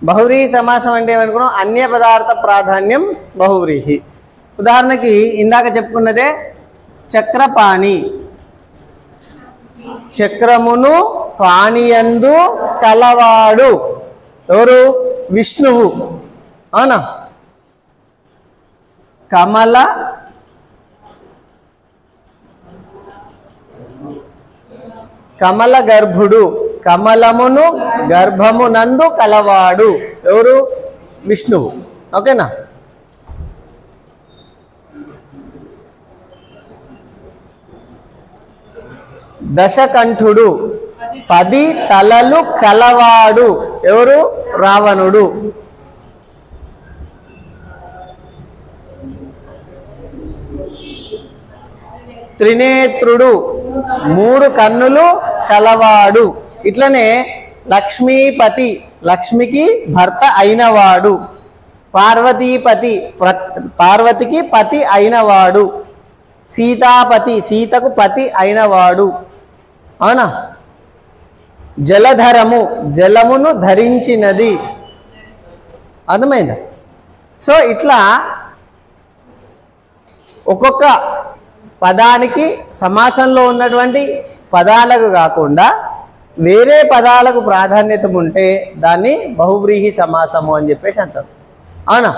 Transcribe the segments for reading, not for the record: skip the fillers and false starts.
బహువ్రీహి సమాసం అంటే ఏమనుకున్నాం? అన్య పదార్థ ప్రాధాన్యం బహువ్రీహి. ఉదాహరణకి ఇందాక చెప్పుకున్నదే చక్రపాణి, చక్రమును పాణియందు కలవాడు ఎవరు? విష్ణువు. అవునా? కమల గర్భుడు, కమలమును గర్భమునందు కలవాడు ఎవరు? విష్ణువు. ఓకేనా? దశకంఠుడు, 10 తలలు కలవాడు ఎవరు? రావణుడు. త్రినేత్రుడు, 3 కన్నులు కలవాడు. ఇట్లనే లక్ష్మీపతి, లక్ష్మికి భర్త అయినవాడు. పార్వతీపతి, పార్వతికి పతి అయినవాడు. సీతాపతి, సీతకు పతి అయినవాడు. అవునా? జలధరము, జలమును ధరించినది. అర్థమైందా? సో ఇట్లా ఒక్కొక్క పదానికి సమాసంలో ఉన్నటువంటి పదాలకు కాకుండా వేరే పదాలకు ప్రాధాన్యత ఉంటే దాన్ని బహువ్రీహి సమాసము అని చెప్పేసి అంటారు. అవునా?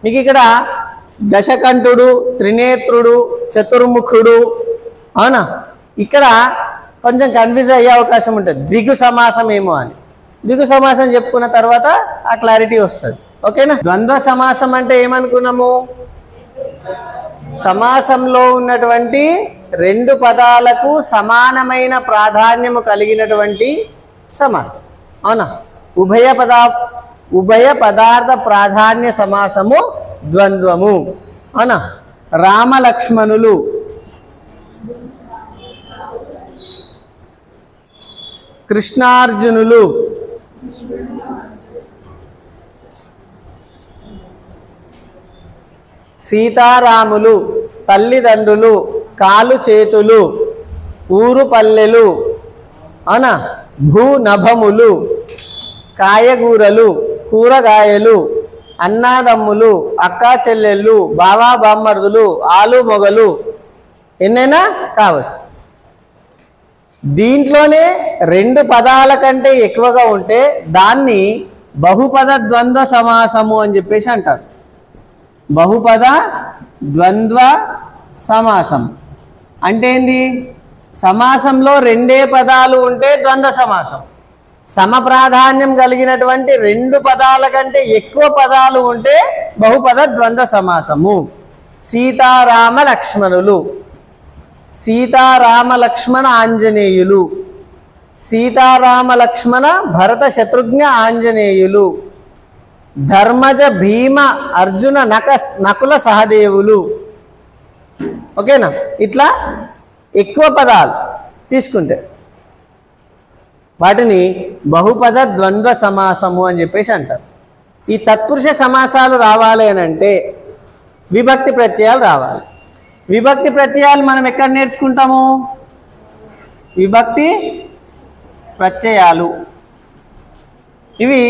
మీకు ఇక్కడ దశకంఠుడు, త్రినేత్రుడు, చతుర్ముఖుడు. అవునా? ఇక్కడ కొంచెం కన్ఫ్యూజ్ అయ్యే అవకాశం ఉంటుంది, ద్విగు సమాసం ఏమో అని. ద్విగు సమాసం చెప్పుకున్న తర్వాత ఆ క్లారిటీ వస్తుంది. ఓకేనా? ద్వంద్వ సమాసం అంటే ఏమనుకున్నాము? సమాసంలో ఉన్నటువంటి 2 పదాలకు సమానమైన ప్రాధాన్యము కలిగినటువంటి సమాసం. అవునా? ఉభయ పదార్థ ప్రాధాన్య సమాసము ద్వంద్వము. అవునా? రామలక్ష్మణులు, కృష్ణార్జునులు, సీతారాములు, తల్లిదండ్రులు, కాలు చేతులు, ఊరు పల్లెలు. అవునా? భూనభములు, కాయగూరలు, కూరగాయలు, అన్నాదమ్ములు, అక్కా చెల్లెళ్ళు, బావా బామ్మర్దులు, ఆలు మొగలు, ఎన్నైనా కావచ్చు. దీంట్లోనే 2 పదాల కంటే ఎక్కువగా ఉంటే దాన్ని బహుపద ద్వంద్వ సమాసము అని చెప్పేసి అంటారు. బహుపద ద్వంద్వ సమాసం అంటే ఏంది? సమాసంలో 2 పదాలు ఉంటే ద్వంద్వ సమాసం. సమప్రాధాన్యం కలిగినటువంటి 2 పదాల కంటే ఎక్కువ పదాలు ఉంటే బహుపద ద్వంద్వ సమాసము. సీతారామ లక్ష్మణులు, సీతారామ లక్ష్మణ ఆంజనేయులు, సీతారామ లక్ష్మణ భరత శత్రుఘ్న ఆంజనేయులు, ధర్మజ భీమ అర్జున నకుల సహదేవులు. ఓకేనా? ఇట్లా ఎక్కువ పదాలు తీసుకుంటే వాటిని బహుపద ద్వంద్వ సమాసము అని చెప్పేసి అంటారు. ఈ తత్పురుష సమాసాలు రావాలి అని అంటే విభక్తి ప్రత్యయాలు రావాలి. విభక్తి ప్రత్యయాలు మనం ఎక్కడ నేర్చుకుంటాము? విభక్తి ప్రత్యయాలు ఇవి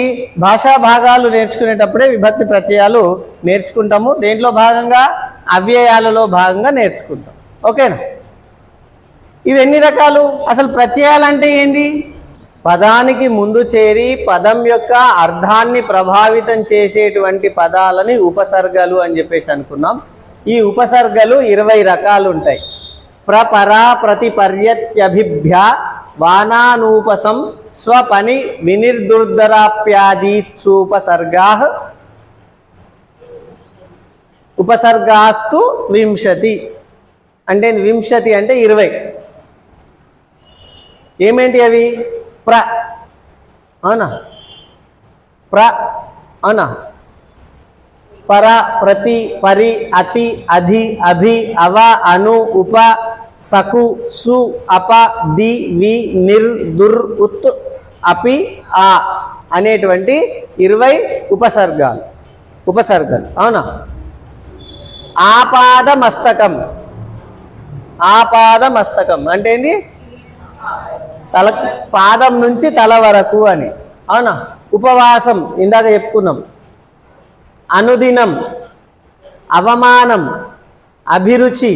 భాషా భాగాలు నేర్చుకునేటప్పుడే విభక్తి ప్రత్యయాలు నేర్చుకుంటాము. దేంట్లో భాగంగా? అవ్యయాలలో భాగంగా నేర్చుకుంటాం. ఓకేనా? ఇవి ఎన్ని రకాలు? అసలు ప్రత్యయాలు అంటే ఏంది? పదానికి ముందు చేరి పదం యొక్క అర్థాన్ని ప్రభావితం చేసేటువంటి పదాలని ఉపసర్గలు అని చెప్పేసి అనుకున్నాం. ఈ ఉపసర్గలు 20 రకాలు ఉంటాయి. ప్రపరా ప్రతిపర్యత్యభిభ్య వానానూపసం స్వపని వినిర్దుర్ధరాప్యాజీత్సూపసర్గా ఉపసర్గాస్తు 20 అంటే 20 అంటే 20. ఏమేంటి అవి? ప్ర, అవునా? ప్ర, అవునా? పర, ప్రతి, పరి, అతి, అధి, అభి, అవ, అను, ఉప, సకు, సు, అప, ది, వి, నిర్, దుర్, ఉత్, అపి, ఆ అనేటువంటి 20 ఉపసర్గాలు. అవునా? ఆపాద మస్తకం, ఆపాద మస్తకం అంటే ఏంది? తల, పాదం నుంచి తల వరకు అని. అవునా? ఉపవాసం ఇందాక చెప్పుకున్నాం, అనుదినం, అవమానం, అభిరుచి,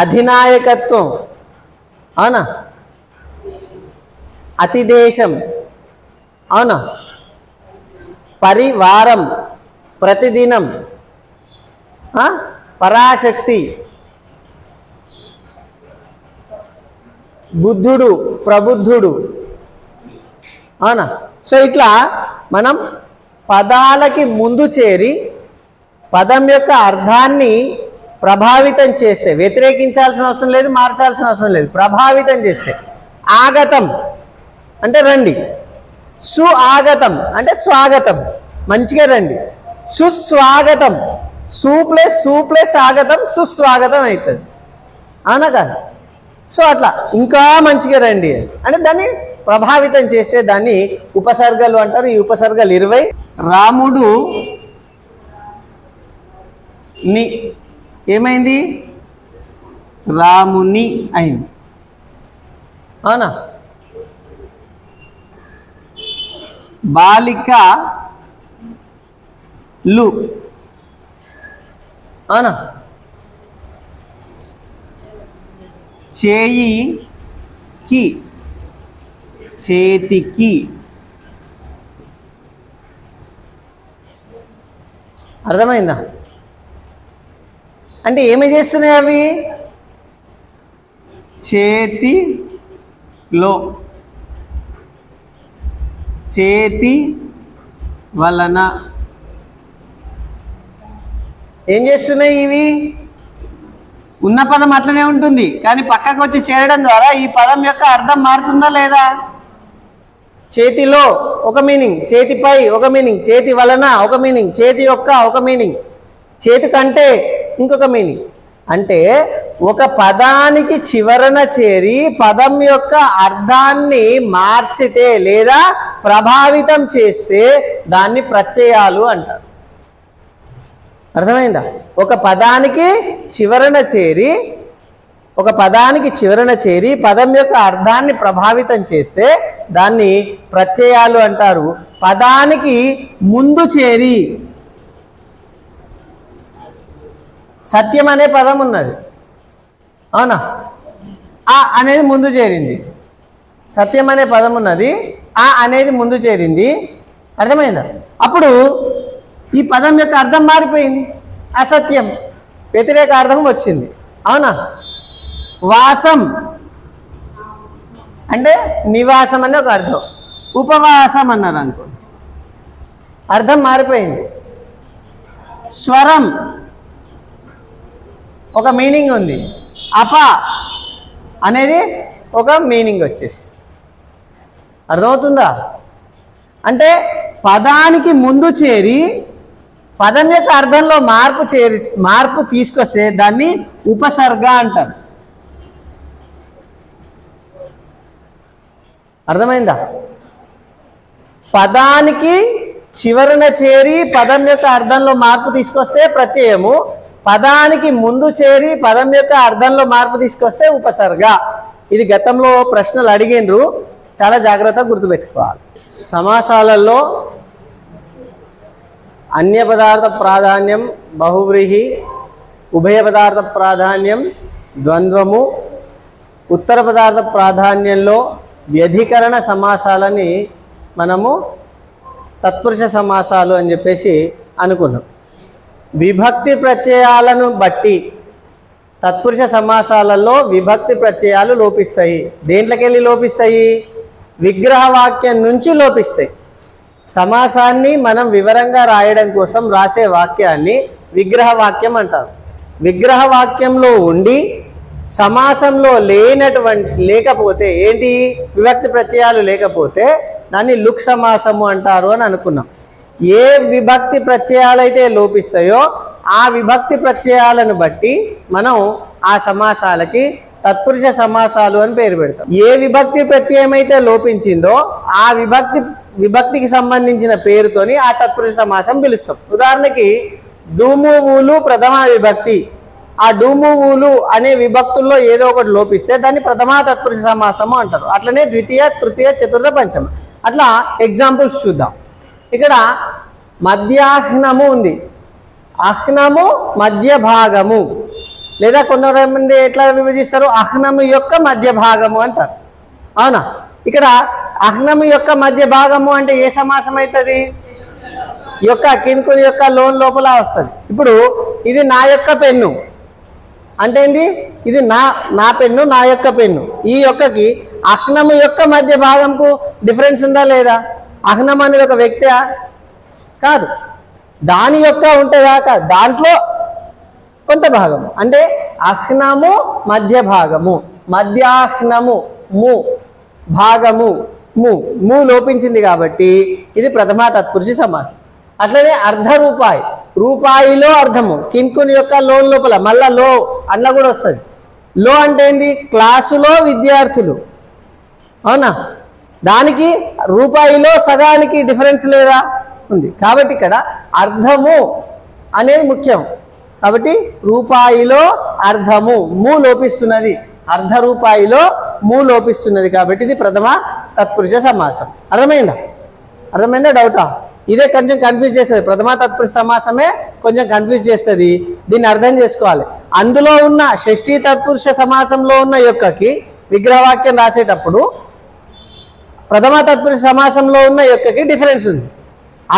అధినాయకత్వం, అవునా, అతిదేశం, అవునా, పరివారం, ప్రతిదినం, పరాశక్తి, బుద్ధుడు, ప్రబుద్ధుడు, అవునా. సో ఇట్లా మనం పదాలకి ముందు చేరి పదం యొక్క అర్థాన్ని ప్రభావితం చేస్తే, వ్యతిరేకించాల్సిన అవసరం లేదు, మార్చాల్సిన అవసరం లేదు, ప్రభావితం చేస్తే. ఆగతం అంటే రండి, సుఆగతం అంటే స్వాగతం, మంచిగా రండి. సుస్వాగతం, సు ప్లస్ ఆగతం సుస్వాగతం అవుతుంది, అవునా కాదు. సో అట్లా ఇంకా మంచిగా రండి అంటే దాన్ని ప్రభావితం చేస్తే దాన్ని ఉపసర్గలు అంటారు. ఈ ఉపసర్గలు 20. రాముడు ని ఏమైంది, రాముని అయింది, అవునా. బాలికలు, అవునా. చేయికి, చేతికి, అర్థమైందా. అంటే ఏమి చేస్తున్నాయి అవి, చేతిలో, చేతి వలన ఏం చేస్తున్నాయి ఇవి. ఉన్న పదం అట్లనే ఉంటుంది, కానీ పక్కకు వచ్చి చేరడం ద్వారా ఈ పదం యొక్క అర్థం మారుతుందా లేదా. చేతిలో ఒక మీనింగ్, చేతిపై ఒక మీనింగ్, చేతి వలన ఒక మీనింగ్, చేతి యొక్క ఒక మీనింగ్, చేతి కంటే ఇంకొక మీనింగ్. అంటే ఒక పదానికి చివరన చేరి పదం యొక్క అర్థాన్ని మార్చితే లేదా ప్రభావితం చేస్తే దాన్ని ప్రత్యయాలు అంటారు. అర్థమైందా. ఒక పదానికి చివరన చేరి పదం యొక్క అర్థాన్ని ప్రభావితం చేస్తే దాన్ని ప్రత్యయాలు అంటారు. పదానికి ముందు చేరి, సత్యం అనే పదం ఉన్నది, అవునా, ఆ అనేది ముందు చేరింది. సత్యం అనే పదం ఉన్నది, ఆ అనేది ముందు చేరింది, అర్థమైందా. అప్పుడు ఈ పదం యొక్క అర్థం మారిపోయింది, అసత్యం, వ్యతిరేక అర్థం వచ్చింది, అవునా. వాసం అంటే నివాసం అనే ఒక అర్థం, ఉపవాసం అన్నారు అనుకోండి, అర్థం మారిపోయింది. స్వరం ఒక మీనింగ్ ఉంది, అప అనేది ఒక మీనింగ్ వచ్చేసి, అర్థమవుతుందా. అంటే పదానికి ముందు చేరి పదం యొక్క అర్థంలో మార్పు తీసుకొస్తే దాన్ని ఉపసర్గ అంటారు. అర్థమైందా. పదానికి చివరన చేరి పదం యొక్క అర్థంలో మార్పు తీసుకొస్తే ప్రత్యయము, పదానికి ముందు చేరి పదం యొక్క అర్థంలో మార్పు తీసుకొస్తే ఉపసర్గ. ఇది గతంలో ప్రశ్నలు అడిగినరు, చాలా జాగ్రత్తగా గుర్తుపెట్టుకోవాలి. సమాసాలలో అన్య పదార్థ ప్రాధాన్యం బహువ్రీహి, ఉభయ పదార్థ ప్రాధాన్యం ద్వంద్వము, ఉత్తర పదార్థ ప్రాధాన్యంలో వ్యధికరణ సమాసాలని మనము తత్పురుష సమాసాలు అని చెప్పేసి అనుకున్నాం. విభక్తి ప్రత్యయాలను బట్టి తత్పురుష సమాసాలలో విభక్తి ప్రత్యయాలు లోపిస్తాయి. దేంట్లోకి వెళ్ళి లోపిస్తాయి, విగ్రహవాక్యం నుంచి లోపిస్తాయి. సమాసాన్ని మనం వివరంగా రాయడం కోసం రాసే వాక్యాన్ని విగ్రహవాక్యం అంటారు. విగ్రహవాక్యంలో ఉండి సమాసంలో లేకపోతే ఏంటి, విభక్తి ప్రత్యయాలు లేకపోతే దాన్ని లుక్ సమాసము అంటారు అని అనుకున్నాం. ఏ విభక్తి ప్రత్యయాలు అయితే లోపిస్తాయో ఆ విభక్తి ప్రత్యయాలను బట్టి మనం ఆ సమాసాలకి తత్పురుష సమాసాలు అని పేరు పెడతాం. ఏ విభక్తి ప్రత్యయం అయితే లోపించిందో ఆ విభక్తికి సంబంధించిన పేరుతోని ఆ తత్పురుష సమాసం పిలుస్తాం. ఉదాహరణకి డూము ఊలు ప్రథమ విభక్తి, ఆ డూము ఊలు అనే విభక్తుల్లో ఏదో ఒకటి లోపిస్తే దాన్ని ప్రథమా తత్పురుష సమాసము అంటారు. అట్లనే ద్వితీయ, తృతీయ, చతుర్థ, పంచమ అట్లా ఎగ్జాంపుల్స్ చూద్దాం. ఇక్కడ మధ్యాహ్నము ఉంది. అహ్నము మధ్య భాగము, లేదా కొంతమంది ఎట్లా విభజిస్తారు, అహ్నము యొక్క మధ్య భాగము అంటారు. అవునా? ఇక్కడ అహ్నము యొక్క మధ్య భాగము అంటే ఏ సమాసం అవుతుంది? యొక్క కింకుని యొక్క లోన్ లోపల వస్తుంది. ఇప్పుడు ఇది నా యొక్క పెన్ను అంటే ఏంది? ఇది నా పెన్ను, నా యొక్క పెన్ను. ఈ యొక్కకి అహ్నము యొక్క మధ్య భాగంకు డిఫరెన్స్ ఉందా లేదా? అహ్నం అనేది ఒక వ్యక్తి కాదు, దాని యొక్క ఉంటుందా కాదు, దాంట్లో కొంత భాగము అంటే అహ్నము మధ్య భాగము, మధ్యాహ్నము ము భాగము ము లోపించింది కాబట్టి ఇది ప్రథమా తత్పురుష సమాసం. అట్లనే అర్ధ రూపాయి, రూపాయిలో అర్ధము కింకుని యొక్క లోన్ లోపల మళ్ళా లో అన్న కూడా వస్తుంది. లో అంటే ఏంది? క్లాసులో విద్యార్థులు. అవునా? దానికి రూపాయిలో సగానికి డిఫరెన్స్ లేదా? ఉంది. కాబట్టి ఇక్కడ అర్ధము అనేది ముఖ్యం. కాబట్టి రూపాయిలో అర్ధము ము లోపిస్తున్నది, అర్ధ రూపాయిలో ము లోపిస్తున్నది కాబట్టి ఇది ప్రథమ తత్పురుష సమాసం. అర్థమైందా డౌటా? ఇదే కొంచెం కన్ఫ్యూజ్ చేస్తుంది. ప్రథమ తత్పురుష సమాసమే కొంచెం కన్ఫ్యూజ్ చేస్తుంది. దీన్ని అర్థం చేసుకోవాలి. అందులో ఉన్న షష్ఠీ తత్పురుష సమాసంలో ఉన్న యొక్కకి విగ్రహవాక్యం రాసేటప్పుడు ప్రథమ తత్పురుష సమాసంలో ఉన్న యొక్కకి డిఫరెన్స్ ఉంది.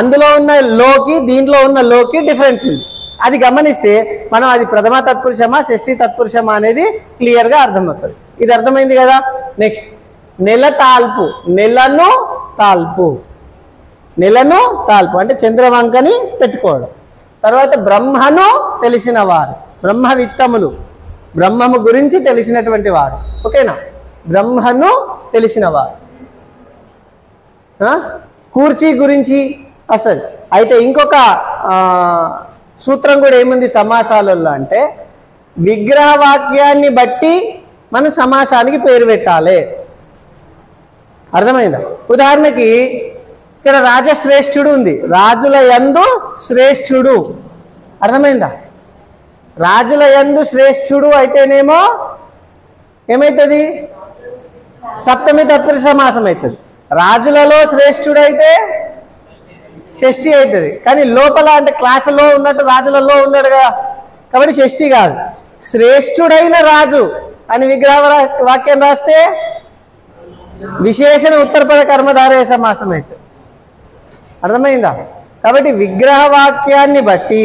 అందులో ఉన్న లోకి దీంట్లో ఉన్న లోకి డిఫరెన్స్ ఉంది. అది గమనిస్తే మనం అది ప్రథమ తత్పురుషమా షష్ఠీ తత్పురుషమా అనేది క్లియర్గా అర్థమవుతుంది. ఇది అర్థమైంది కదా? నెక్స్ట్ నెల తాల్పు, నెలను తాల్పు, నెలను తాల్పు అంటే చంద్రవంకని పెట్టుకోవడం. తర్వాత బ్రహ్మను తెలిసిన వారు, బ్రహ్మ విత్తములు, బ్రహ్మము గురించి తెలిసినటువంటి వారు. ఓకేనా? బ్రహ్మను తెలిసిన వారు. కూర్చి గురించి అసలు అయితే ఇంకొక సూత్రం కూడా ఏముంది సమాసాలలో అంటే విగ్రహవాక్యాన్ని బట్టి మనం సమాసానికి పేరు పెట్టాలి. అర్థమైందా? ఉదాహరణకి ఇక్కడ రాజశ్రేష్ఠుడు ఉంది, రాజుల యందు శ్రేష్ఠుడు. అర్థమైందా? రాజుల యందు శ్రేష్ఠుడు అయితేనేమో ఏమవుతుంది? సప్తమి తత్పురుష సమాసం అవుతుంది. రాజులలో శ్రేష్ఠుడైతే షష్ఠి అవుతుంది. కానీ లోపల అంటే క్లాసులో ఉన్నట్టు రాజులలో ఉన్నాడు కదా, కాబట్టి షష్ఠి కాదు. శ్రేష్ఠుడైన రాజు అని విగ్రహ వాక్యం రాస్తే విశేషణ ఉత్తరపద కర్మధారయ సమాసం అవుతుంది. అర్థమైందా? కాబట్టి విగ్రహ వాక్యాన్ని బట్టి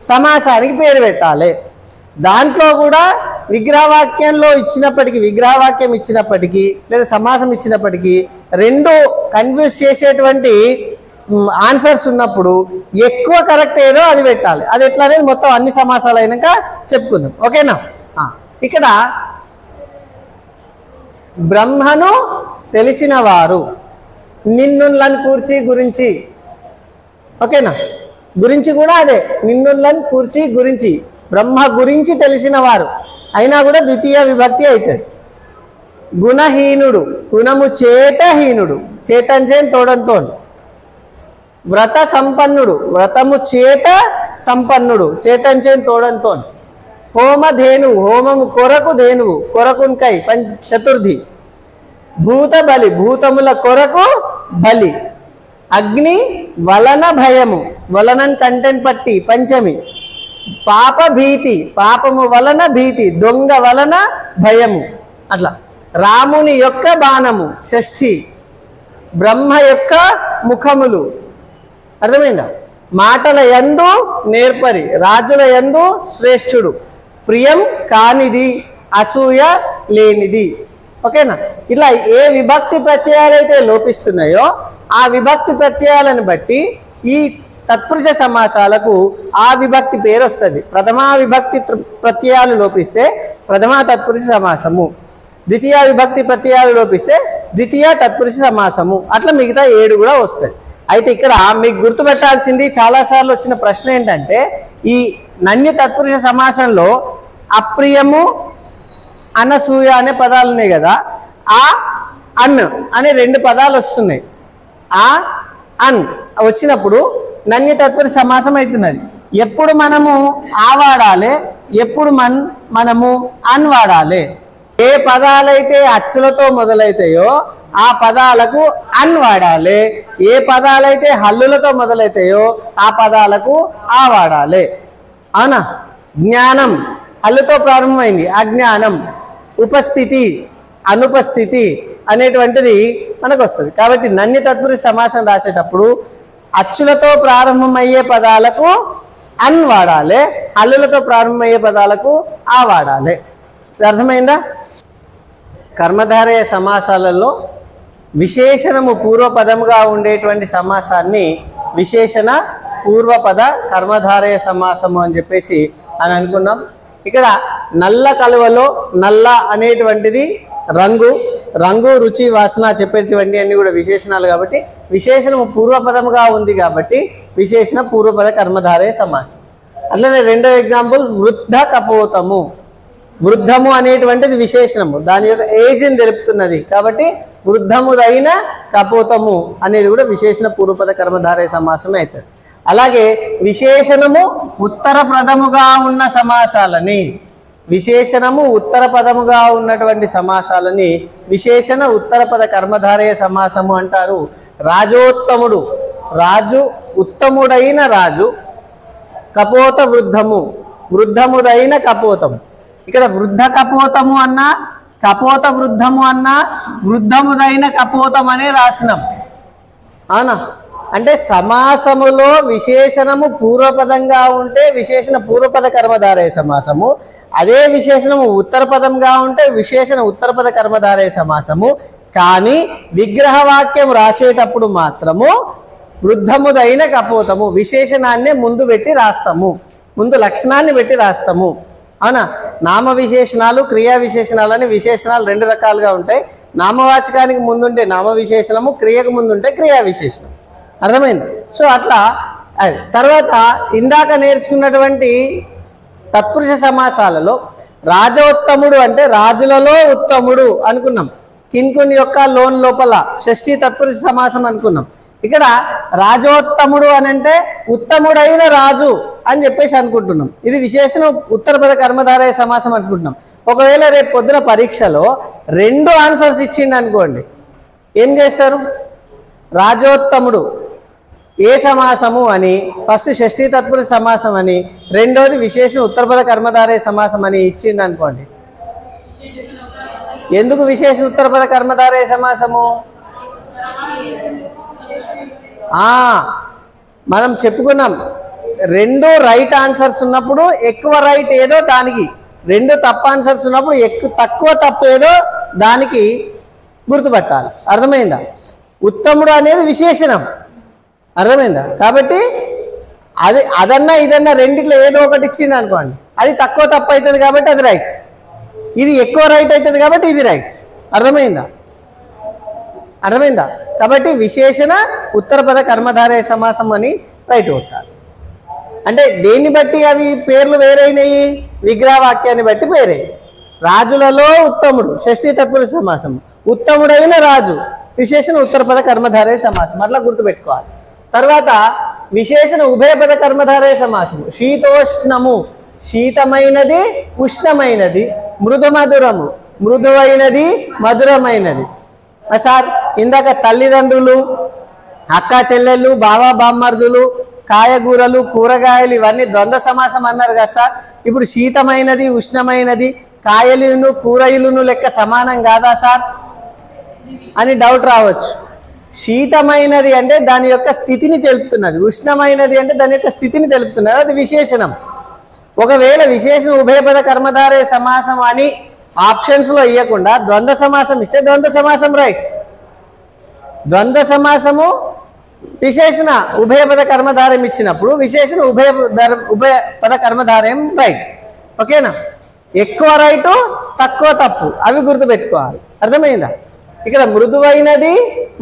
సమాసానికి పేరు పెట్టాలి. దాంట్లో కూడా విగ్రహవాక్యంలో ఇచ్చినప్పటికీ, విగ్రహవాక్యం ఇచ్చినప్పటికీ లేదా సమాసం ఇచ్చినప్పటికీ రెండు కన్ఫ్యూజ్ చేసేటువంటి ఆన్సర్స్ ఉన్నప్పుడు ఎక్కువ కరెక్ట్ ఏదో అది పెట్టాలి. అది ఎట్లా అనేది మొత్తం అన్ని సమాసాలు అయినాక చెప్పుకుందాం. ఓకేనా? ఇక్కడ బ్రహ్మను తెలిసిన వారు, నిన్నులను కూర్చి గురించి. ఓకేనా? గురించి కూడా అదే, నిన్నులను కూర్చి గురించి, బ్రహ్మ గురించి తెలిసిన వారు అయినా కూడా ద్వితీయ విభక్తి అవుతుంది. గుణహీనుడు, గుణము చేత హీనుడు, చేతంచేన్ తోడంతో. వ్రత సంపన్నుడు, వ్రతము చేత సంపన్నుడు, చేతంచేన్ తోడంతో. హోమధేనువు, హోమము కొరకు ధేనువు, కొరకున్కై చతుర్థి. భూత బలి, భూతముల కొరకు బలి. అగ్ని వలన భయము, వలనన్ కంటెన్ పట్టి పంచమి. పాప భీతి, పాపము వలన భీతి, దొంగ వలన భయము. అట్లా రాముని యొక్క బాణము షష్ఠి. బ్రహ్మ యొక్క ముఖములు. అర్థమైందా? మాటల యందు నేర్పరి, రాజుల యందు శ్రేష్ఠుడు, ప్రియం కానిది, అసూయ లేనిది. ఓకేనా? ఇలా ఏ విభక్తి ప్రత్యయాలు అయితే లోపిస్తున్నాయో ఆ విభక్తి ప్రత్యయాలను బట్టి ఈ తత్పురుష సమాసాలకు ఆ విభక్తి పేరు వస్తుంది. ప్రథమా విభక్తి ప్రత్యయాలు లోపిస్తే ప్రథమా తత్పురుష సమాసము, ద్వితీయ విభక్తి ప్రత్యయాలు లోపిస్తే ద్వితీయ తత్పురుష సమాసము, అట్లా మిగతా 7 కూడా వస్తుంది. అయితే ఇక్కడ మీకు గుర్తుపెట్టాల్సింది చాలాసార్లు వచ్చిన ప్రశ్న ఏంటంటే ఈ నన్య తత్పురుష సమాసంలో అప్రియము, అనసూయ అనే పదాలు ఉన్నాయి కదా, ఆ అన్ అనే 2 పదాలు వస్తున్నాయి. ఆ అన్ వచ్చినప్పుడు నన్య తత్పురుష సమాసం అవుతున్నది. ఎప్పుడు మనము ఆ వాడాలి, ఎప్పుడు మనము అన్ వాడాలి. ఏ పదాలైతే అచ్చులతో మొదలైతాయో ఆ పదాలకు అన్ వాడాలి. ఏ పదాలైతే హల్లులతో మొదలైతాయో ఆ పదాలకు ఆ వాడాలి. అవునా? జ్ఞానం హల్లుతో ప్రారంభమైంది, అజ్ఞానం. ఉపస్థితి, అనుపస్థితి అనేటువంటిది మనకు వస్తుంది. కాబట్టి నన్య తత్పురుష సమాసం రాసేటప్పుడు అచ్చులతో ప్రారంభమయ్యే పదాలకు అన్ వాడాలి, హల్లులతో ప్రారంభమయ్యే పదాలకు ఆ వాడాలి. ఇది అర్థమైందా? కర్మధారయ సమాసాలలో విశేషణము పూర్వపదముగా ఉండేటువంటి సమాసాన్ని విశేషణ పూర్వపద కర్మధారయ సమాసము అని చెప్పేసి అని అనుకున్నాం. ఇక్కడ నల్ల కలువలో నల్ల అనేటువంటిది రంగు, రంగు, రుచి, వాసన చెప్పేటువంటి అన్ని కూడా విశేషణాలు. కాబట్టి విశేషణము పూర్వపదముగా ఉంది కాబట్టి విశేషణ పూర్వపద కర్మధారయ సమాసం. అట్లనే రెండో ఎగ్జాంపుల్ వృద్ధ కపోతము. వృద్ధము అనేటువంటిది విశేషణము, దాని యొక్క ఏజ్ని తెలుపుతున్నది కాబట్టి వృద్ధముదైన కపోతము అనేది కూడా విశేషణ పూర్వపద కర్మధారయ సమాసమే అవుతుంది. అలాగే విశేషణము ఉత్తర పదముగా ఉన్న సమాసాలని, విశేషణము ఉత్తర పదముగా ఉన్నటువంటి సమాసాలని విశేషణ ఉత్తర పద కర్మధారయ సమాసము అంటారు. రాజోత్తముడు, రాజు ఉత్తముడైన రాజు, కపోత వృద్ధము, వృద్ధముదైన కపోతము. ఇక్కడ వృద్ధ కపోతము అన్నా కపోత వృద్ధము అన్నా వృద్ధముదైన కపోతం అనే రాసినాం. అవునా? అంటే సమాసములో విశేషణము పూర్వపదంగా ఉంటే విశేషణ పూర్వపద కర్మధారయ సమాసము, అదే విశేషణము ఉత్తర పదంగా ఉంటే విశేషణ ఉత్తరపద కర్మధారయ సమాసము. కానీ విగ్రహవాక్యం రాసేటప్పుడు మాత్రము వృద్ధముదైన కపోతము విశేషణాన్నే ముందు పెట్టి రాస్తాము, ముందు లక్షణాన్ని పెట్టి రాస్తాము. అవునా? నామ విశేషణాలు, క్రియా విశేషణాలు అని విశేషణాలు రెండు రకాలుగా ఉంటాయి. నామవాచకానికి ముందుంటే నామ విశేషణము, క్రియకు ముందుంటే క్రియా విశేషణం. అర్థమైంది? సో అట్లా అది. తర్వాత ఇందాక నేర్చుకున్నటువంటి తత్పురుష సమాసాలలో రాజోత్తముడు అంటే రాజులలో ఉత్తముడు అనుకున్నాం. కింకుని యొక్క లోన్ లోపల షష్ఠీ తత్పురుష సమాసం అనుకున్నాం. ఇక్కడ రాజోత్తముడు అని అంటే ఉత్తముడైన రాజు అని చెప్పేసి అనుకుంటున్నాం. ఇది విశేషణ ఉత్తరపద కర్మధారయ సమాసం అనుకుంటున్నాం. ఒకవేళ రేపు పొద్దున పరీక్షలో రెండు ఆన్సర్స్ ఇచ్చిండు అనుకోండి, ఏం చేస్తారు? రాజోత్తముడు ఏ సమాసము అని ఫస్ట్ షష్ఠీ తత్పురుష సమాసం అని, రెండోది విశేషణ ఉత్తరపద కర్మధారయ సమాసం అని ఇచ్చిండు అనుకోండి. ఎందుకు విశేషణ ఉత్తరపద కర్మధారయ సమాసము? మనం చెప్పుకున్నాం, రెండు రైట్ ఆన్సర్స్ ఉన్నప్పుడు ఎక్కువ రైట్ ఏదో దానికి, రెండు తప్పు ఆన్సర్స్ ఉన్నప్పుడు తక్కువ తప్పు ఏదో దానికి గుర్తుపట్టాలి. అర్థమైందా? ఉత్తముడు అనేది విశేషణం. అర్థమైందా? కాబట్టి అదన్నా ఇదన్నా రెండిట్లో ఏదో ఒకటి ఇచ్చింది అనుకోండి, అది తక్కువ తప్పు అవుతుంది కాబట్టి అది రైట్, ఇది ఎక్కువ రైట్ అవుతుంది కాబట్టి ఇది రైట్. అర్థమైందా? కాబట్టి విశేషణ ఉత్తరపద కర్మధారయ సమాసం అని రైట్ కొట్టాలి. అంటే దేన్ని బట్టి అవి పేర్లు వేరైనవి? విగ్రహవాక్యాన్ని బట్టి వేరే. రాజులలో ఉత్తముడు షష్ఠీ తత్పురుష సమాసం, ఉత్తముడైన రాజు విశేషణ ఉత్తరపద కర్మధారయ సమాసం. అట్లా గుర్తుపెట్టుకోవాలి. తర్వాత విశేషణ ఉభయపద కర్మధారయ సమాసము. శీతోష్ణము, శీతమైనది ఉష్ణమైనది, మృదు మధురము, మృదువైనది మధురమైనది. సార్ ఇందాక తల్లిదండ్రులు, అక్క చెల్లెళ్ళు, బావా బామ్మర్దులు, కాయగూరలు, కూరగాయలు ఇవన్నీ ద్వంద్వ సమాసం అన్నారు కదా సార్. ఇప్పుడు శీతమైనది ఉష్ణమైనది కాయలును కూరయులను లెక్క సమానం కాదా సార్ అని డౌట్ రావచ్చు. శీతమైనది అంటే దాని యొక్క స్థితిని తెలుపుతున్నది, ఉష్ణమైనది అంటే దాని యొక్క స్థితిని తెలుపుతున్నది, అది విశేషణం. ఒకవేళ విశేషణ ఉభయపద కర్మధారయ సమాసం అని ఆప్షన్స్లో ఇవ్వకుండా ద్వంద్వ సమాసం ఇస్తే ద్వంద్వ సమాసం రైట్. ద్వంద్వ సమాసము విశేషణ ఉభయపద కర్మధారయం ఇచ్చినప్పుడు విశేషణ ఉభయపద కర్మధారయం రైట్. ఓకేనా? ఎక్కువ రైటు తక్కువ తప్పు అవి గుర్తుపెట్టుకోవాలి. అర్థమైందా? ఇక్కడ మృదువైనది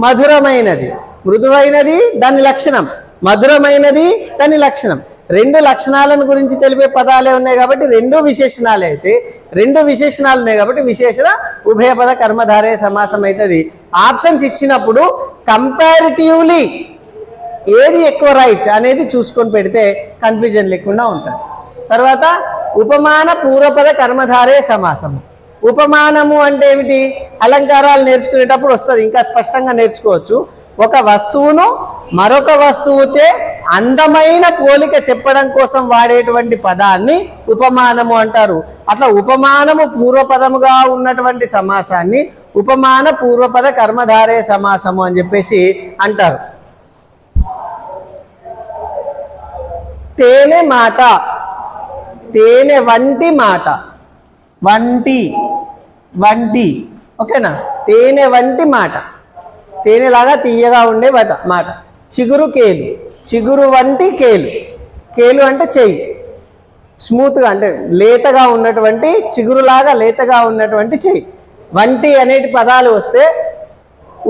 మధురమైనది, మృదువైనది దాని లక్షణం, మధురమైనది దాని లక్షణం. రెండు లక్షణాలను గురించి తెలిపే పదాలే ఉన్నాయి కాబట్టి రెండు విశేషణాలే అయితే, రెండు విశేషణాలు ఉన్నాయి కాబట్టి విశేషణ ఉభయపద కర్మధారయ సమాసం అవుతుంది. ఆప్షన్స్ ఇచ్చినప్పుడు కంపారిటివ్లీ ఏది ఎక్కువ రైట్ అనేది చూసుకొని పెడితే కన్ఫ్యూజన్ లేకుండా ఉంటుంది. తర్వాత ఉపమాన పూర్వపద కర్మధారయ సమాసము. ఉపమానము అంటే ఏమిటి? అలంకారాలు నేర్చుకునేటప్పుడు వస్తుంది, ఇంకా స్పష్టంగా నేర్చుకోవచ్చు. ఒక వస్తువును మరొక వస్తువుతే అందమైన పోలిక చెప్పడం కోసం వాడేటువంటి పదాన్ని ఉపమానము అంటారు. అట్లా ఉపమానము పూర్వపదముగా ఉన్నటువంటి సమాసాన్ని ఉపమాన పూర్వపద కర్మధారయ సమాసము అని చెప్పేసి అంటారు. తేనె మాట, తేనె వంటి మాట, వంటి వంటి ఓకేనా, తేనె వంటి మాట, తేనెలాగా తీయగా ఉండే మాట. చిగురు కేలు, చిగురు వంటి కేలు, కేలు అంటే చెయ్యి, స్మూత్గా అంటే లేతగా ఉన్నటువంటి, చిగురులాగా లేతగా ఉన్నటువంటి చెయ్యి. వంటి అనేటి పదాలు వస్తే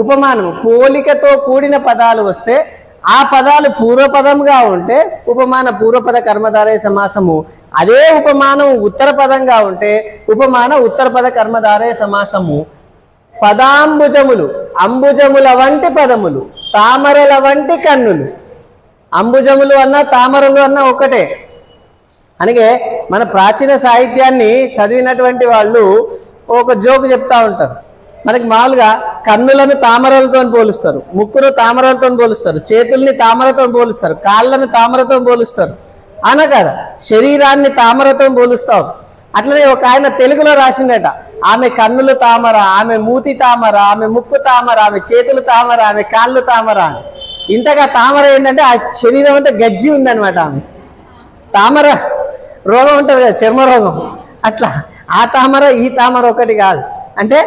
ఉపమానము, పోలికతో కూడిన పదాలు వస్తే ఆ పదాలు పూర్వపదంగా ఉంటే ఉపమాన పూర్వపద కర్మధారయ సమాసము. అదే ఉపమానం ఉత్తర పదంగా ఉంటే ఉపమాన ఉత్తరపద కర్మధారయ సమాసము. పదాంబుజములు, అంబుజముల వంటి పదములు, తామరల వంటి కన్నులు. అంబుజములు అన్నా తామరలు అన్నా ఒకటే. అందుకే మన ప్రాచీన సాహిత్యాన్ని చదివినటువంటి వాళ్ళు ఒక జోకు చెప్తా ఉంటారు. మనకి మామూలుగా కన్నులను తామరలతో పోలుస్తారు, ముక్కును తామరలతో పోలుస్తారు, చేతుల్ని తామరతో పోలుస్తారు, కాళ్ళను తామరతో పోలుస్తారు, అన కదా, శరీరాన్ని తామరతో పోలుస్తాం. అట్లనే ఒక ఆయన తెలుగులో రాసిండట, ఆమె కన్నులు తామర, ఆమె మూతి తామర, ఆమె ముక్కు తామర, ఆమె చేతులు తామర, ఆమె కాళ్ళు తామర అని. ఇంతగా తామర ఏంటంటే ఆ శరీరం అంతా గజ్జి ఉందన్నమాట. ఆమె తామర రోగం ఉంటుంది కదా, చర్మ రోగం, అట్లా ఆ తామర ఈ తామర ఒకటి కాదు. అంటే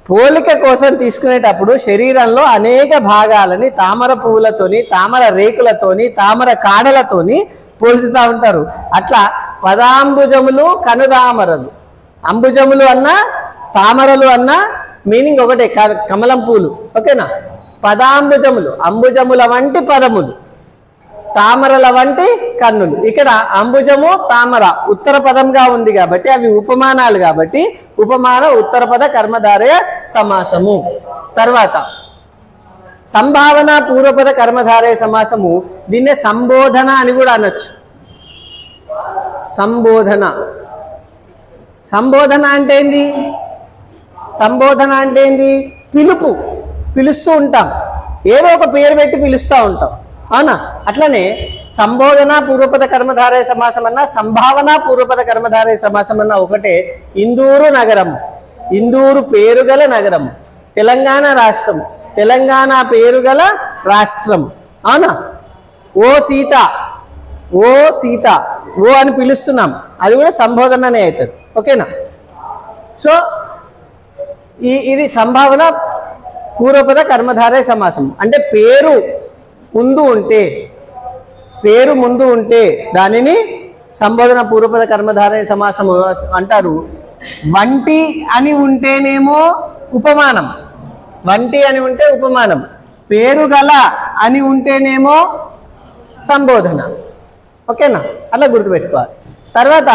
పోలిక కోసం తీసుకునేటప్పుడు శరీరంలో అనేక భాగాలని తామర పువ్వులతోని, తామర రేకులతోని, తామర కాడలతోని పోల్చుతూ ఉంటారు. అట్లా పదాంబుజములు కనుదామరలు, అంబుజములు అన్నా తామరలు అన్నా మీనింగ్ ఒకటే, కమలం పూలు ఓకేనా. పదాంబుజములు, అంబుజముల వంటి పదములు, తామరల వంటి కన్నులు. ఇక్కడ అంబుజము తామర ఉత్తర పదంగా ఉంది కాబట్టి అవి ఉపమానాలు కాబట్టి ఉపమాన ఉత్తరపద కర్మధారయ సమాసము. తర్వాత సంభావన పూర్వపద కర్మధారయ సమాసము. దీన్నే సంబోధన అని కూడా అనొచ్చు. సంబోధన, సంబోధన అంటే ఏంది? సంబోధన అంటే ఏంది? పిలుపు, పిలుస్తూ ఉంటాం, ఏదో ఒక పేరు పెట్టి పిలుస్తూ ఉంటాం, అవునా. అట్లనే సంబోధన పూర్వపద కర్మధారయ సమాసం అన్నా సంభావన పూర్వపద కర్మధారయ సమాసం అన్నా ఒకటే. ఇందూరు నగరము, ఇందూరు పేరుగల నగరము, తెలంగాణ రాష్ట్రము, తెలంగాణ పేరుగల రాష్ట్రం, అవునా. ఓ సీత, ఓ సీత, ఓ అని పిలుస్తున్నాం, అది కూడా సంబోధననే అవుతుంది ఓకేనా. సో ఇది సంభావన పూర్వపద కర్మధారయ సమాసం. అంటే పేరు ముందు ఉంటే, పేరు ముందు ఉంటే దానిని సంబోధన పూర్వపద కర్మధారయ సమాసము అంటారు. వంటి అని ఉంటేనేమో ఉపమానం, వంటి అని ఉంటే ఉపమానం, పేరు గల అని ఉంటేనేమో సంబోధన ఓకేనా. అలా గుర్తుపెట్టుకోవాలి. తర్వాత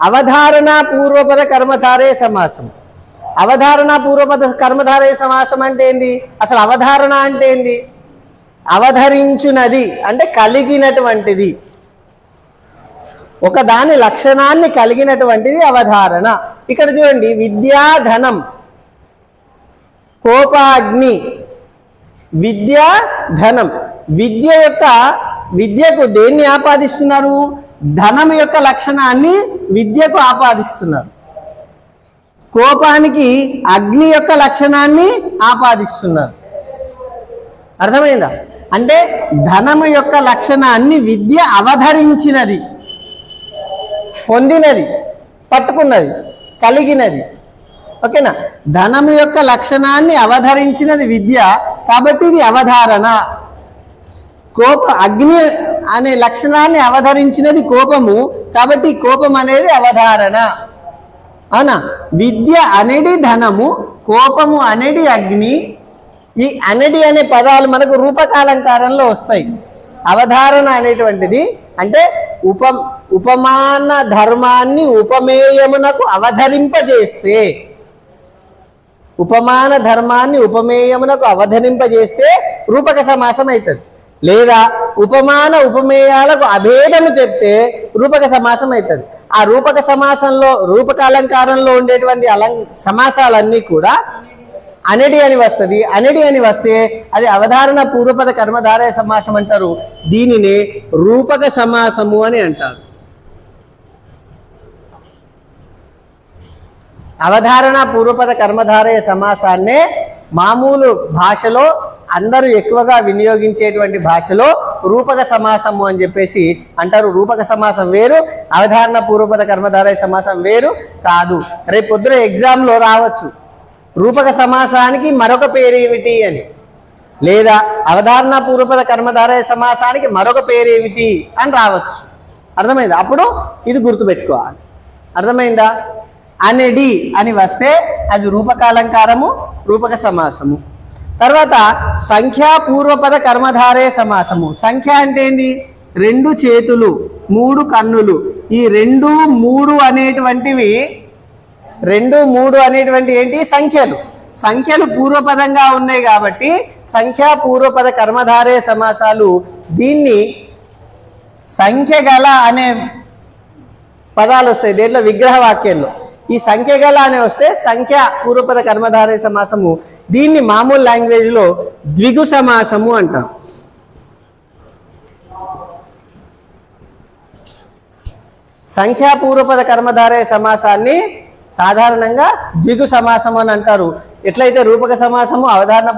అవధారణ పూర్వపద కర్మధారయ సమాసం. అవధారణ పూర్వపద కర్మధారయ సమాసం అంటే ఏంది? అసలు అవధారణ అంటే ఏంది? అవధరించునది అంటే కలిగినటువంటిది, ఒక దాని లక్షణాన్ని కలిగినటువంటిది అవధారణ. ఇక్కడ చూడండి, విద్యాధనం, కోపాగ్ని, విద్యాధనం. విద్యకు దేన్ని ఆపాదిస్తున్నారు? ధనం యొక్క లక్షణాన్ని విద్యకు ఆపాదిస్తున్నారు. కోపానికి అగ్ని యొక్క లక్షణాన్ని ఆపాదిస్తున్నారు. అర్థమైందా? అంటే ధనము యొక్క లక్షణాన్ని విద్య అవధరించినది, పొందినది, పట్టుకున్నది, కలిగినది ఓకేనా. ధనము యొక్క లక్షణాన్ని అవధరించినది విద్య కాబట్టి ఇది అవధారణ. అగ్ని అనే లక్షణాన్ని అవధరించినది కోపము కాబట్టి కోపం అనేది అవధారణ, అవునా. విద్య అనేది ధనము, కోపము అనేది అగ్ని. ఈ అనడి అనే పదాలు మనకు రూపకాలంకారంలో వస్తాయి. అవధారణ అనేటువంటిది అంటే ఉపమాన ధర్మాన్ని ఉపమేయమునకు అవధరింపజేస్తే, ఉపమాన ధర్మాన్ని ఉపమేయమునకు అవధరింపజేస్తే రూపక సమాసం అవుతుంది. లేదా ఉపమాన ఉపమేయాలకు అభేదము చెప్తే రూపక సమాసం అవుతుంది. ఆ రూపక సమాసంలో రూపక అలంకారంలో ఉండేటువంటి సమాసాలన్నీ కూడా అనడి అని వస్తుంది. అనడి అని వస్తే అది అవధారణ పూర్వపద కర్మధారయ సమాసం అంటారు. దీనిని రూపక సమాసము అని అంటారు. అవధారణ పూర్వపద కర్మధారయ సమాసాన్నే మామూలు భాషలో అందరూ ఎక్కువగా వినియోగించేటువంటి భాషలో రూపక సమాసము అని చెప్పేసి అంటారు. రూపక సమాసం వేరు, అవధారణ పూర్వపద కర్మధారయ సమాసం వేరు కాదు. రేపు పొద్దున ఎగ్జామ్లో రావచ్చు రూపక సమాసానికి మరొక పేరు ఏమిటి అని, లేదా అవధారణ పూర్వపద కర్మధారయ సమాసానికి మరొక పేరు ఏమిటి అని రావచ్చు. అర్థమైందా? అప్పుడు ఇది గుర్తుపెట్టుకోవాలి. అర్థమైందా? అనడి అని వస్తే అది రూపకాలంకారము, రూపక సమాసము. తర్వాత సంఖ్యా పూర్వపద కర్మధారయ సమాసము. సంఖ్య అంటే ఏంది? 2 చేతులు 3 కన్నులు. ఈ 2, 3 అనేటువంటివి 2, 3 అనేటువంటి ఏంటి? సంఖ్యలు. సంఖ్యలు పూర్వపదంగా ఉన్నాయి కాబట్టి సంఖ్యా పూర్వపద కర్మధారయ సమాసాలు. దీన్ని సంఖ్య గల అనే పదాలు వస్తాయి దేంట్లో? విగ్రహ వాక్యంలో. ఈ సంఖ్య గల అని వస్తే సంఖ్య పూర్వపద కర్మధారయ సమాసము. దీన్ని మామూలు లాంగ్వేజ్లో ద్విగు సమాసము అంటారు. సంఖ్యా పూర్వపద కర్మధారయ సమాసాన్ని సాధారణంగా ద్విగు సమాసం అని అంటారు. ఎట్లయితే రూపక సమాసము అవధారణ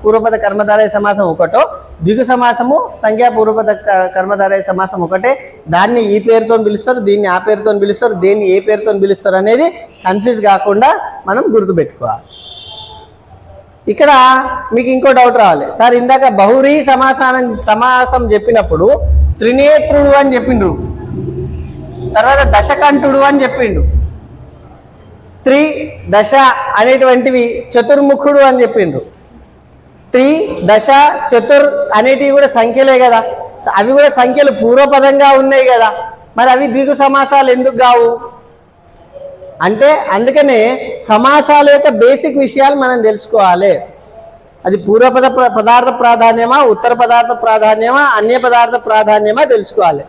పూర్వపద కర్మధారయ సమాసం ఒకటో, ద్విగు సమాసము సంఖ్యా పూర్వపద కర్మధారయ సమాసం ఒకటే. దాన్ని ఈ పేరుతో పిలుస్తారు, దీన్ని ఆ పేరుతో పిలుస్తారు, దేన్ని ఏ పేరుతో పిలుస్తారు అనేది కన్ఫ్యూజ్ కాకుండా మనం గుర్తుపెట్టుకోవాలి. ఇక్కడ మీకు ఇంకో డౌట్ రావాలి. సార్ ఇందాక బహువ్రీహి సమాసం చెప్పినప్పుడు త్రినేత్రుడు అని చెప్పిండ్రు, తర్వాత దశకంఠుడు అని చెప్పిండు, దశ అనేటువంటివి చతుర్ముఖుడు అని చెప్పిండ్రు. దశ చతుర్ అనేటివి కూడా సంఖ్యలే కదా, అవి కూడా సంఖ్యలు పూర్వపదంగా ఉన్నాయి కదా, మరి అవి ద్విగు సమాసాలు ఎందుకు కావు అంటే అందుకనే సమాసాల యొక్క బేసిక్ విషయాలు మనం తెలుసుకోవాలి. అది పూర్వపద పదార్థ ప్రాధాన్యమా, ఉత్తర పదార్థ ప్రాధాన్యమా, అన్య పదార్థ ప్రాధాన్యమా తెలుసుకోవాలి.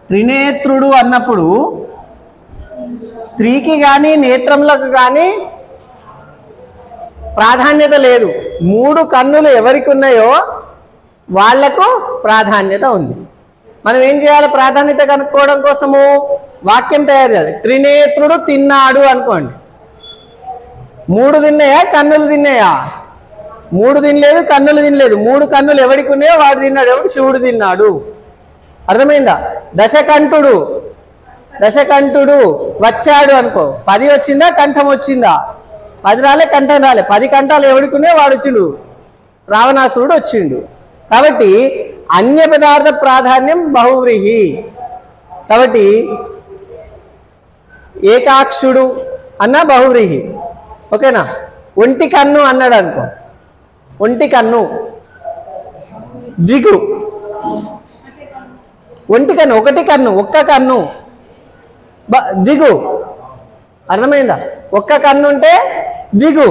త్రినేత్రుడు అన్నప్పుడు త్రీకి కానీ నేత్రములకు కానీ ప్రాధాన్యత లేదు. 3 కన్నులు ఎవరికి ఉన్నాయో వాళ్లకు ప్రాధాన్యత ఉంది. మనం ఏం చేయాలి? ప్రాధాన్యత కనుక్కోవడం కోసము వాక్యం తయారు చేయాలి. త్రినేత్రుడు తిన్నాడు అనుకోండి. 3 తిన్నాయా, కన్నులు తిన్నాయా? 3 తినలేదు, కన్నులు తినలేదు. 3 కన్నులు ఎవరికి ఉన్నాయో వాడు తిన్నాడు. ఎవడు? శివుడు తిన్నాడు. అర్థమైందా? దశకంఠుడు వచ్చాడు అనుకో, 10 వచ్చిందా, కంఠం వచ్చిందా? 10 రాలే, కంఠం రాలే. 10 కంఠాలు ఎవడుకునే వాడు వచ్చిండు, రావణాసురుడు వచ్చిండు. కాబట్టి అన్య పదార్థ ప్రాధాన్యం బహువ్రీహి. కాబట్టి ఏకాక్షుడు అన్న బహువ్రీహి. ఓకేనా? ఒంటి కన్ను అన్నాడు అనుకో, ఒంటి కన్ను ద్విగు. ఒంటి కన్ను, ఒకటి కన్ను, ఒక్క కన్ను ద్విగు. అర్థమైందా? ఒక్క కన్ను ఉంటే ద్విగు.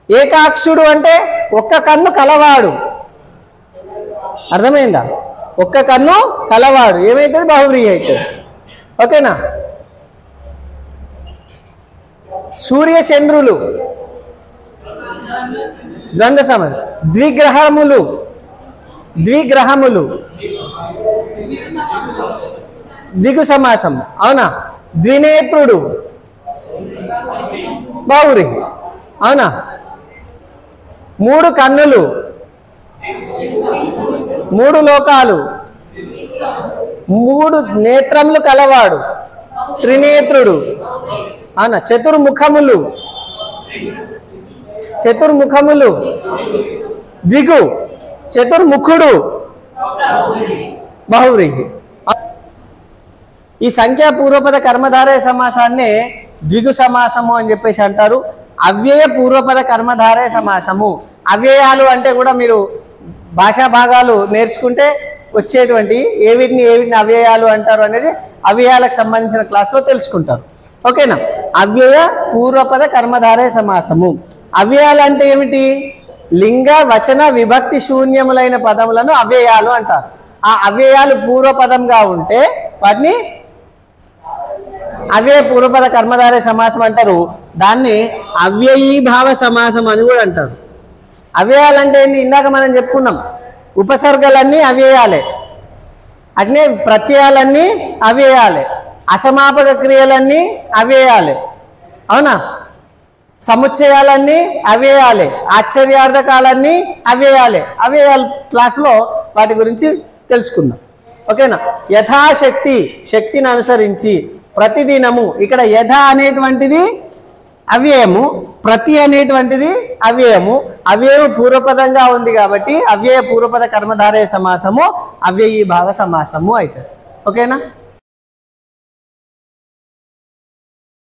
ఏకాక్షుడు అంటే ఒక్క కన్ను కలవాడు. అర్థమైందా? ఒక్క కన్ను కలవాడు ఏమైతుంది? బహువ్రీహి అవుతుంది. ఓకేనా? సూర్యచంద్రులు ద్వంద్వ సమాసం. ద్విగ్రహములు ద్విగు సమాసం. అవునా? ద్వినేత్రుడు బహువ్రీహి. అవునా? 3 కన్నులు, 3 లోకాలు, 3 నేత్రములు కలవాడు త్రినేత్రుడు. అవునా? చతుర్ముఖములు ద్విగు. చతుర్ముఖుడు బహువ్రీహి. ఈ సంఖ్యా పూర్వపద కర్మధారయ సమాసాన్నే ద్విగు సమాసము అని చెప్పేసి అంటారు. అవ్యయ పూర్వపద కర్మధారయ సమాసము. అవ్యయాలు అంటే కూడా మీరు భాషా భాగాలు నేర్చుకుంటే వచ్చేటువంటి ఏవిటిని అవ్యయాలు అంటారు అనేది అవ్యయాలకు సంబంధించిన క్లాస్లో తెలుసుకుంటారు. ఓకేనా? అవ్యయ పూర్వపద కర్మధారయ సమాసము. అవ్యయాలు అంటే ఏమిటి? లింగ వచన విభక్తి శూన్యములైన పదములను అవ్యయాలు అంటారు. ఆ అవ్యయాలు పూర్వపదంగా ఉంటే వాటిని అవ్యయ పూర్వపద కర్మధారయ సమాసం అంటారు. దాన్ని అవ్యయీభావ సమాసం అని కూడా అంటారు. అవ్యయాలంటే ఏంటి? ఇందాక మనం చెప్పుకున్నాం, ఉపసర్గలన్నీ అవ్యయాలే, అట్నే ప్రత్యయాలన్నీ అవ్యయాలే, అసమాపక క్రియలన్నీ అవ్యయాలే, అవునా? సముచ్చయాలన్నీ అవ్యయాలే, ఆశ్చర్యార్థకాలన్నీ అవ్యయాలే. అవ్యయాల క్లాసులో వాటి గురించి తెలుసుకుందాం. ఓకేనా? యథాశక్తి, శక్తిని అనుసరించి ప్రతిదినము. ఇక్కడ యథ అనేటువంటిది అవ్యయము, ప్రతి అనేటువంటిది అవ్యయము. అవ్యయము పూర్వపదంగా ఉంది కాబట్టి అవ్యయ పూర్వపద కర్మధారయ సమాసము అవ్యయీభావ సమాసము అవుతుంది. ఓకేనా?